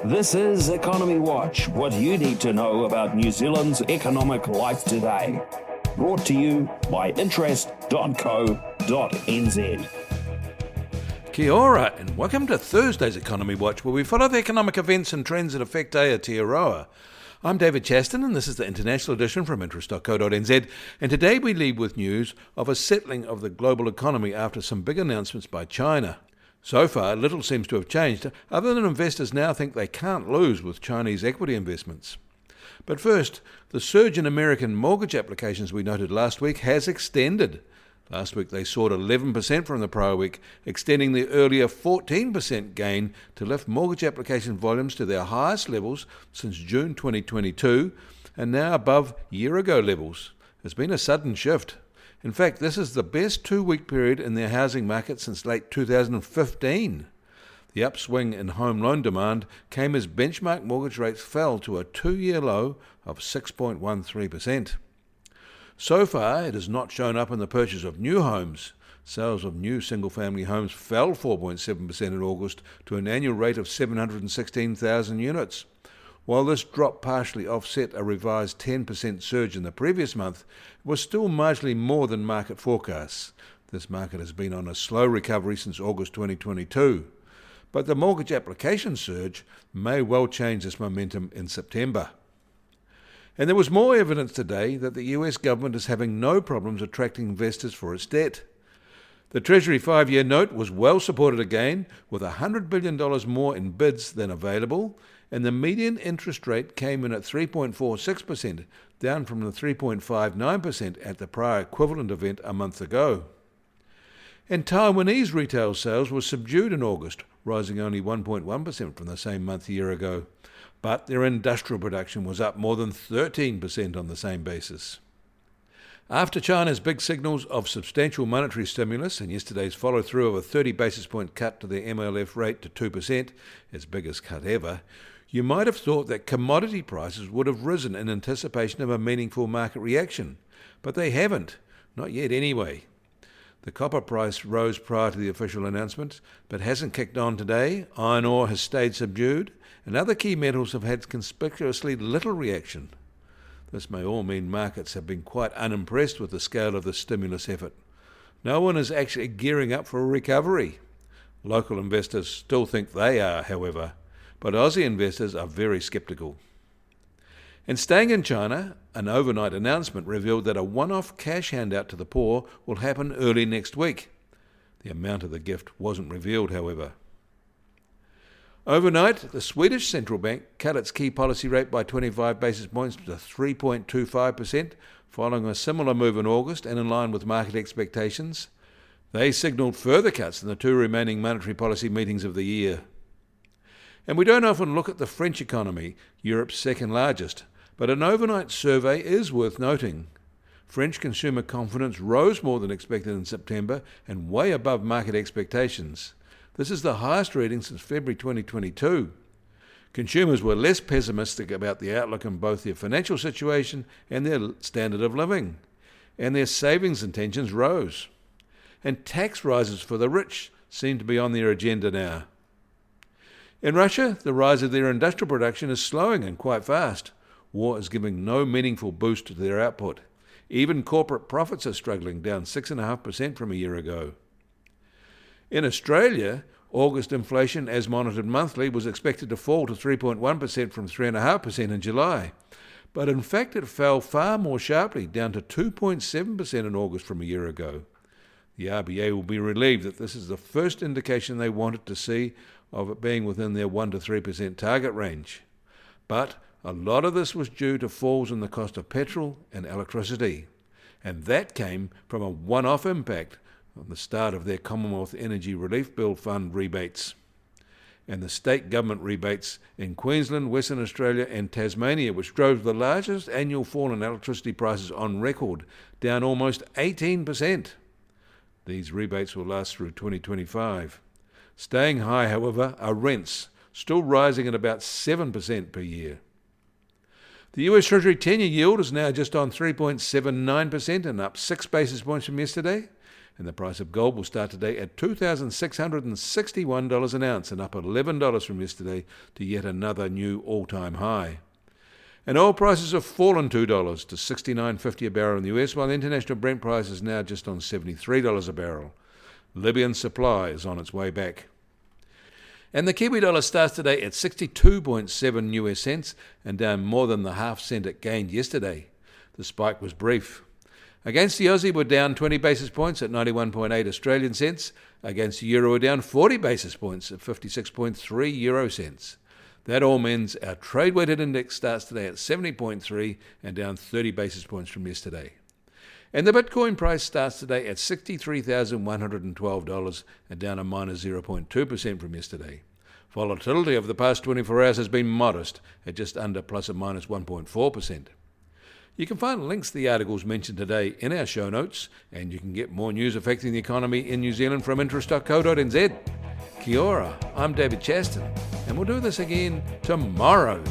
This is Economy Watch, what you need to know about New Zealand's economic life today. Brought to you by interest.co.nz. Kia ora, and welcome to Thursday's Economy Watch, where we follow the economic events and trends that affect Aotearoa. I'm David Chaston, and this is the international edition from interest.co.nz, and today we lead with news of a settling of the global economy after some big announcements by China. So far, little seems to have changed, other than investors now think they can't lose with Chinese equity investments. But first, the surge in American mortgage applications we noted last week has extended. Last week they soared 11% from the prior week, extending the earlier 14% gain to lift mortgage application volumes to their highest levels since June 2022, and now above year-ago levels. It's been a sudden shift. In fact, this is the best two-week period in their housing market since late 2015. The upswing in home loan demand came as benchmark mortgage rates fell to a two-year low of 6.13%. So far, it has not shown up in the purchase of new homes. Sales of new single-family homes fell 4.7% in August to an annual rate of 716,000 units. While this drop partially offset a revised 10% surge in the previous month, it was still marginally more than market forecasts. This market has been on a slow recovery since August 2022. But the mortgage application surge may well change this momentum in September. And there was more evidence today that the US government is having no problems attracting investors for its debt. The Treasury 5-year note was well supported again, with $100 billion more in bids than available, and the median interest rate came in at 3.46%, down from the 3.59% at the prior equivalent event a month ago. And Taiwanese retail sales were subdued in August, rising only 1.1% from the same month a year ago. But their industrial production was up more than 13% on the same basis. After China's big signals of substantial monetary stimulus and yesterday's follow-through of a 30 basis point cut to the MLF rate to 2%, its biggest cut ever, you might have thought that commodity prices would have risen in anticipation of a meaningful market reaction. But they haven't, not yet anyway. The copper price rose prior to the official announcement, but hasn't kicked on today. Iron ore has stayed subdued, and other key metals have had conspicuously little reaction. This may all mean markets have been quite unimpressed with the scale of the stimulus effort. No one is actually gearing up for a recovery. Local investors still think they are, however, but Aussie investors are very sceptical. And staying in China, an overnight announcement revealed that a one-off cash handout to the poor will happen early next week. The amount of the gift wasn't revealed, however. Overnight, the Swedish central bank cut its key policy rate by 25 basis points to 3.25%, following a similar move in August and in line with market expectations. They signalled further cuts in the two remaining monetary policy meetings of the year. And we don't often look at the French economy, Europe's second largest, but an overnight survey is worth noting. French consumer confidence rose more than expected in September and way above market expectations. This is the highest reading since February 2022. Consumers were less pessimistic about the outlook in both their financial situation and their standard of living, and their savings intentions rose. And tax rises for the rich seem to be on their agenda now. In Russia, the rise of their industrial production is slowing and quite fast. War is giving no meaningful boost to their output. Even corporate profits are struggling, down 6.5% from a year ago. In Australia, August inflation, as monitored monthly, was expected to fall to 3.1% from 3.5% in July. But in fact, it fell far more sharply, down to 2.7% in August from a year ago. The RBA will be relieved that this is the first indication they wanted to see of it being within their 1 to 3% target range. But a lot of this was due to falls in the cost of petrol and electricity, and that came from a one-off impact on the start of their Commonwealth Energy Relief Bill Fund rebates, and the state government rebates in Queensland, Western Australia and Tasmania, which drove the largest annual fall in electricity prices on record, down almost 18%. These rebates will last through 2025. Staying high, however, are rents, still rising at about 7% per year. The US Treasury 10-year yield is now just on 3.79% and up 6 basis points from yesterday. And the price of gold will start today at $2,661 an ounce, and up $11 from yesterday to yet another new all-time high. And oil prices have fallen $2 to $69.50 a barrel in the US, while the international Brent price is now just on $73 a barrel. Libyan supply is on its way back. And the Kiwi dollar starts today at 62.7 US cents and down more than the half cent it gained yesterday. The spike was brief. Against the Aussie, we're down 20 basis points at 91.8 Australian cents. Against the euro, we're down 40 basis points at 56.3 euro cents. That all means our trade-weighted index starts today at 70.3 and down 30 basis points from yesterday. And the Bitcoin price starts today at $63,112 and down a minus 0.2% from yesterday. Volatility over the past 24 hours has been modest at just under plus or minus 1.4%. You can find links to the articles mentioned today in our show notes, and you can get more news affecting the economy in New Zealand from interest.co.nz. Kia ora, I'm David Chaston, and we'll do this again tomorrow.